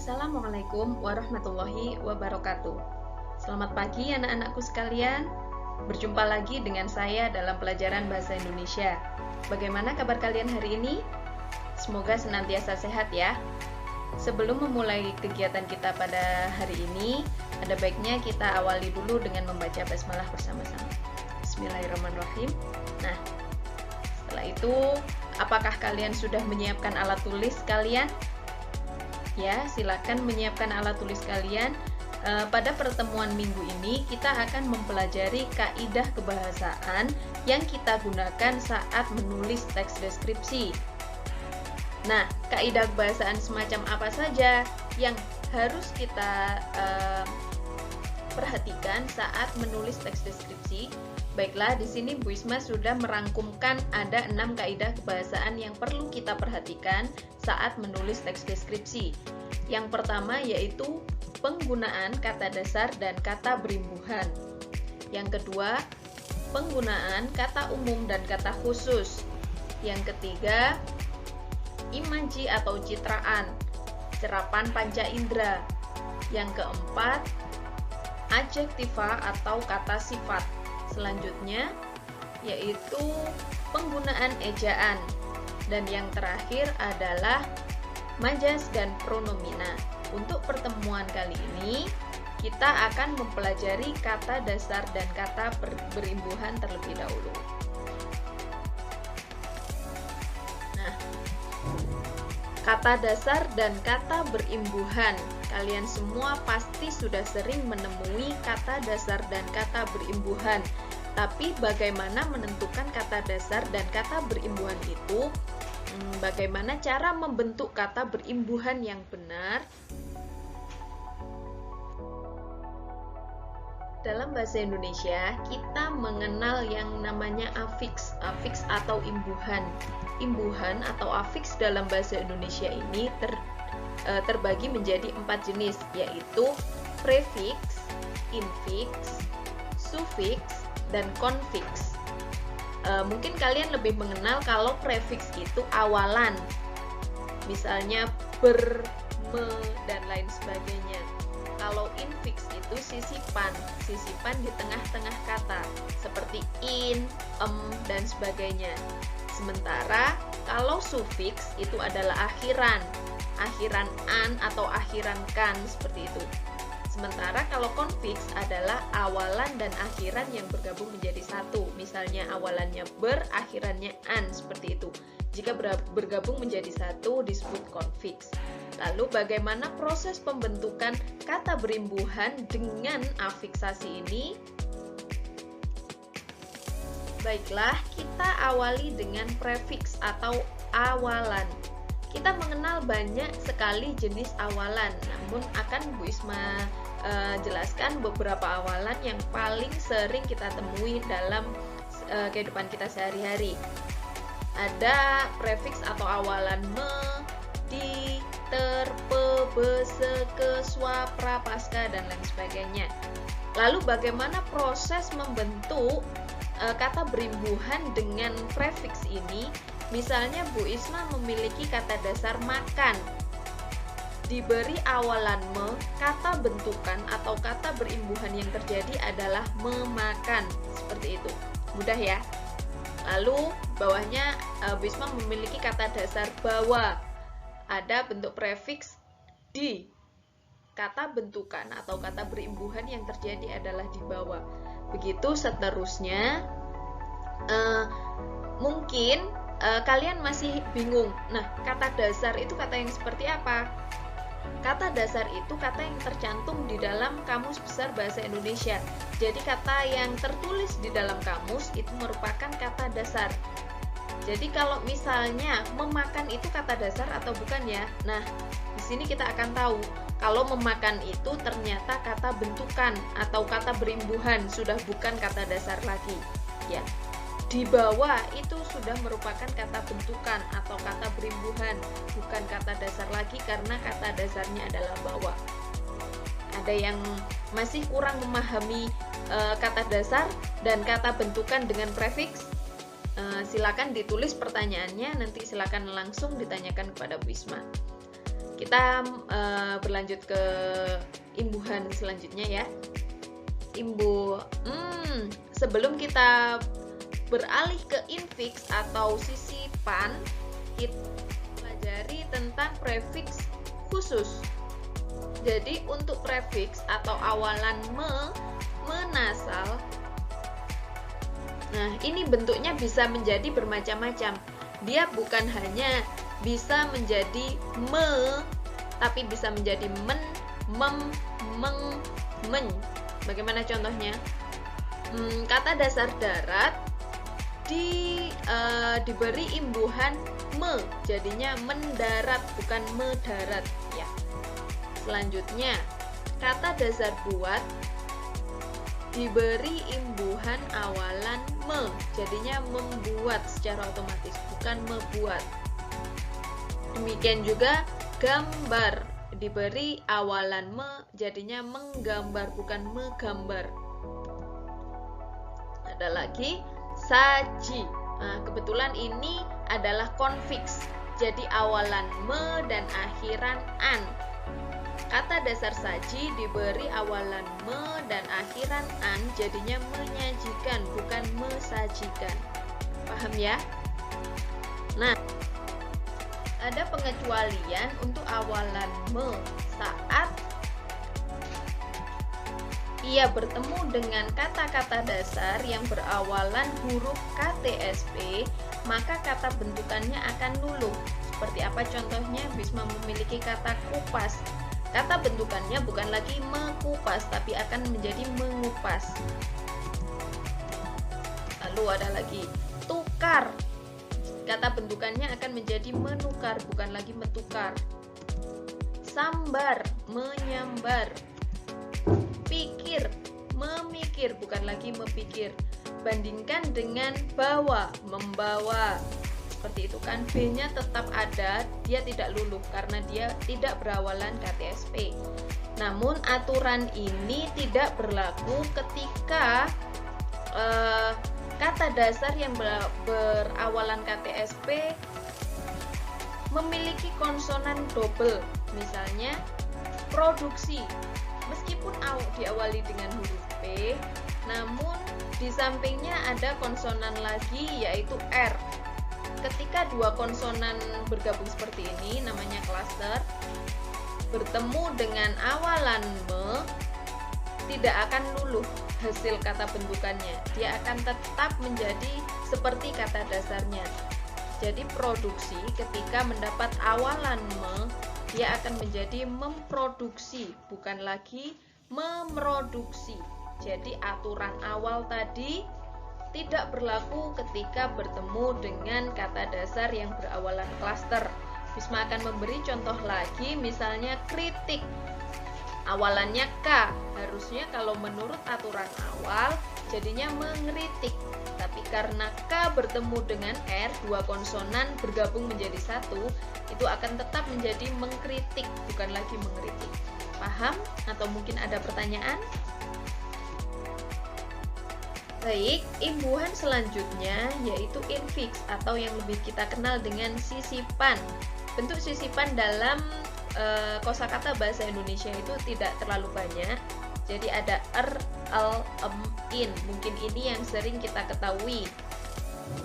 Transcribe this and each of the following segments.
Assalamualaikum warahmatullahi wabarakatuh. Selamat pagi anak-anakku sekalian. Berjumpa lagi dengan saya dalam pelajaran Bahasa Indonesia. Bagaimana kabar kalian hari ini? Semoga senantiasa sehat ya. Sebelum memulai kegiatan kita pada hari ini, ada baiknya kita awali dulu dengan membaca basmalah bersama-sama. Bismillahirrahmanirrahim. Nah, setelah itu, apakah kalian sudah menyiapkan alat tulis kalian? Ya, silakan menyiapkan alat tulis kalian. Pada pertemuan minggu ini kita akan mempelajari kaidah kebahasaan yang kita gunakan saat menulis teks deskripsi. Nah, kaidah kebahasaan semacam apa saja yang harus kita perhatikan saat menulis teks deskripsi? Baiklah, di sini Bu Isma sudah merangkumkan ada 6 kaidah kebahasaan yang perlu kita perhatikan saat menulis teks deskripsi. Yang pertama yaitu penggunaan kata dasar dan kata berimbuhan. Yang kedua, penggunaan kata umum dan kata khusus. Yang ketiga, imaji atau citraan, serapan panca indera. Yang keempat, adjektiva atau kata sifat. Selanjutnya yaitu penggunaan ejaan, dan yang terakhir adalah majas dan pronomina. Untuk pertemuan kali ini kita akan mempelajari kata dasar dan kata berimbuhan terlebih dahulu. Nah, kata dasar dan kata berimbuhan. Kalian semua pasti sudah sering menemui kata dasar dan kata berimbuhan. Tapi bagaimana menentukan kata dasar dan kata berimbuhan itu? Bagaimana cara membentuk kata berimbuhan yang benar? Dalam bahasa Indonesia, kita mengenal yang namanya afiks atau imbuhan. Imbuhan atau afiks dalam bahasa Indonesia ini terbagi menjadi 4 jenis, yaitu prefiks, infiks, sufiks, dan konfiks. Mungkin kalian lebih mengenal kalau prefiks itu awalan, misalnya ber, me, dan lain sebagainya. Kalau infiks itu sisipan di tengah-tengah kata, seperti in, dan sebagainya. Sementara kalau sufiks itu adalah akhiran an atau akhiran kan, seperti itu. Sementara kalau konfiks adalah awalan dan akhiran yang bergabung menjadi satu. Misalnya awalannya ber, akhirannya an, seperti itu. Jika bergabung menjadi satu disebut konfiks. Lalu bagaimana proses pembentukan kata berimbuhan dengan afiksasi ini? Baiklah, kita awali dengan prefiks atau awalan. Kita mengenal banyak sekali jenis awalan, namun akan Bu Isma jelaskan beberapa awalan yang paling sering kita temui dalam kehidupan kita sehari-hari. Ada prefiks atau awalan me, di, ter, pe, be, se, ke, swa, pra, pasca, dan lain sebagainya. Lalu bagaimana proses membentuk kata berimbuhan dengan prefiks ini? Misalnya Bu Isma memiliki kata dasar makan. Diberi awalan me, kata bentukan atau kata berimbuhan yang terjadi adalah memakan. Seperti itu. Mudah ya? Lalu bawahnya Bu Isma memiliki kata dasar bawa. Ada bentuk prefiks di. Kata bentukan atau kata berimbuhan yang terjadi adalah di bawah. Begitu seterusnya. Mungkin kalian masih bingung. Nah, kata dasar itu kata yang seperti apa? Kata dasar itu kata yang tercantum di dalam Kamus Besar Bahasa Indonesia. Jadi kata yang tertulis di dalam kamus itu merupakan kata dasar. Jadi kalau misalnya memakan itu kata dasar atau bukan ya? Nah, di sini kita akan tahu kalau memakan itu ternyata kata bentukan atau kata berimbuhan, sudah bukan kata dasar lagi. Ya. Di bawah itu sudah merupakan kata bentukan atau kata berimbuhan, bukan kata dasar lagi karena kata dasarnya adalah bawah. Ada yang masih kurang memahami kata dasar dan kata bentukan dengan prefiks? Silakan ditulis pertanyaannya, nanti silakan langsung ditanyakan kepada Bu Isma. Kita berlanjut ke imbuhan selanjutnya ya. Sebelum kita beralih ke infix atau sisipan, kita pelajari tentang prefix khusus. Jadi untuk prefix atau awalan menasal, nah ini bentuknya bisa menjadi bermacam-macam. Dia bukan hanya bisa menjadi tapi bisa menjadi men, mem, meng, men. Bagaimana contohnya? Kata dasar darat diberi imbuhan me, jadinya mendarat bukan medarat ya. Selanjutnya, kata dasar buat diberi imbuhan awalan me, jadinya membuat secara otomatis bukan membuat. Demikian juga gambar diberi awalan me, jadinya menggambar bukan menggambar. Ada lagi saji. Nah, kebetulan ini adalah konfiks, jadi awalan me dan akhiran an. Kata dasar saji diberi awalan me dan akhiran an, jadinya menyajikan bukan mesajikan. Paham ya? Nah, ada pengecualian untuk awalan me saat ia bertemu dengan kata-kata dasar yang berawalan huruf KTSP, maka kata bentukannya akan luluh. Seperti apa contohnya? Bisma memiliki kata kupas. Kata bentukannya bukan lagi mekupas, tapi akan menjadi mengupas. Lalu ada lagi tukar. Kata bentukannya akan menjadi menukar, bukan lagi metukar. Sambar, menyambar. Pikir, memikir, bukan lagi mepikir. Bandingkan dengan bawa, membawa. Seperti itu kan, B-nya tetap ada, dia tidak luluh karena dia tidak berawalan KTSP. Namun aturan ini tidak berlaku ketika kata dasar yang berawalan KTSP memiliki konsonan double. Misalnya produksi, meskipun diawali dengan huruf P, namun di sampingnya ada konsonan lagi yaitu R. Ketika dua konsonan bergabung seperti ini, namanya cluster, bertemu dengan awalan me, tidak akan luluh hasil kata bentukannya. Dia akan tetap menjadi seperti kata dasarnya. Jadi produksi ketika mendapat awalan me, dia akan menjadi memproduksi, bukan lagi memproduksi. Jadi aturan awal tadi tidak berlaku ketika bertemu dengan kata dasar yang berawalan klaster. Bisma akan memberi contoh lagi, misalnya kritik. Awalannya K, harusnya kalau menurut aturan awal jadinya mengkritik. Tapi karena K bertemu dengan R, dua konsonan bergabung menjadi satu, itu akan tetap menjadi mengkritik, bukan lagi mengkritik. Paham? Atau mungkin ada pertanyaan? Baik, imbuhan selanjutnya yaitu infix atau yang lebih kita kenal dengan sisipan. Bentuk sisipan dalam kosakata bahasa Indonesia itu tidak terlalu banyak. Jadi ada in. Mungkin ini yang sering kita ketahui.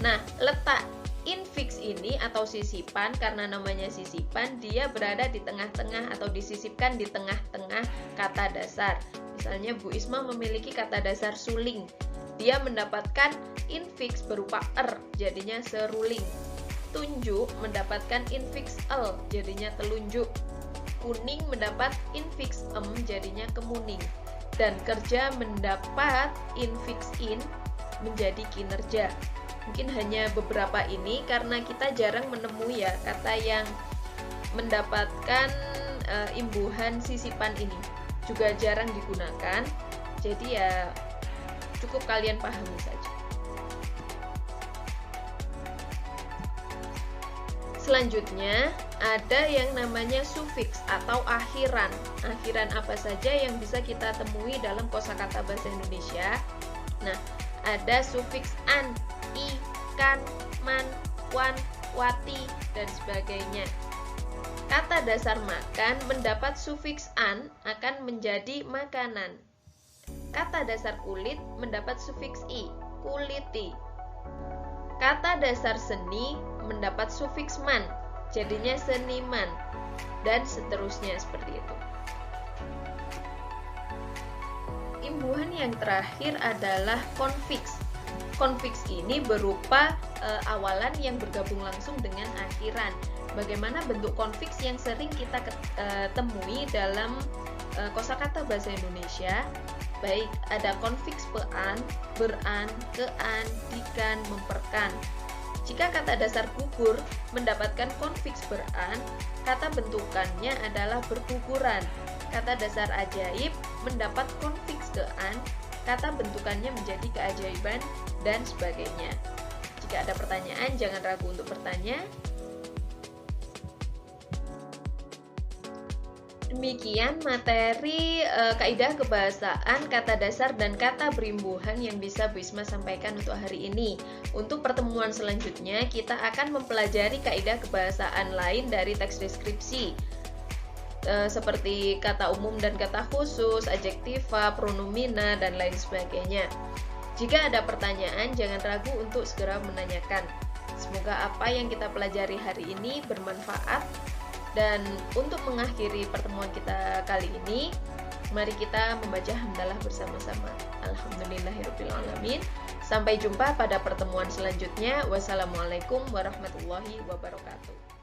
Nah, letak infix ini atau sisipan, karena namanya sisipan, dia berada di tengah-tengah atau disisipkan di tengah-tengah kata dasar. Misalnya Bu Isma memiliki kata dasar suling. Dia mendapatkan infix berupa jadinya seruling. Tunjuk mendapatkan infix jadinya telunjuk. Kuning mendapat infix jadinya kemuning. Dan kerja mendapat infix in menjadi kinerja. Mungkin hanya beberapa ini karena kita jarang menemui ya kata yang mendapatkan imbuhan sisipan ini. Juga jarang digunakan. Jadi ya cukup kalian pahami saja. Selanjutnya ada yang namanya sufiks atau akhiran. Akhiran apa saja yang bisa kita temui dalam kosakata bahasa Indonesia? Nah, ada sufiks an, i, kan, man, wan, wati, dan sebagainya. Kata dasar makan mendapat sufiks an akan menjadi makanan. Kata dasar kulit mendapat sufiks i, kuliti. Kata dasar seni mendapat sufiks man, jadinya seniman, dan seterusnya seperti itu. Imbuhan yang terakhir adalah konfiks. Konfiks ini berupa awalan yang bergabung langsung dengan akhiran. Bagaimana bentuk konfiks yang sering kita temui dalam kosakata bahasa Indonesia? Baik, ada konfiks pean, beran, kean, dikan, memperkan. Jika kata dasar gugur mendapatkan konfiks beran, kata bentukannya adalah berguguran. Kata dasar ajaib mendapat konfiks kean, kata bentukannya menjadi keajaiban, dan sebagainya. Jika ada pertanyaan, jangan ragu untuk bertanya. Demikian materi kaidah kebahasaan, kata dasar, dan kata berimbuhan yang bisa Bu Isma sampaikan untuk hari ini. Untuk pertemuan selanjutnya, kita akan mempelajari kaidah kebahasaan lain dari teks deskripsi, seperti kata umum dan kata khusus, adjektiva, pronomina, dan lain sebagainya. Jika ada pertanyaan, jangan ragu untuk segera menanyakan. Semoga apa yang kita pelajari hari ini bermanfaat. Dan untuk mengakhiri pertemuan kita kali ini, mari kita membaca hamdalah bersama-sama. Alhamdulillahirrahmanirrahim. Sampai jumpa pada pertemuan selanjutnya. Wassalamualaikum warahmatullahi wabarakatuh.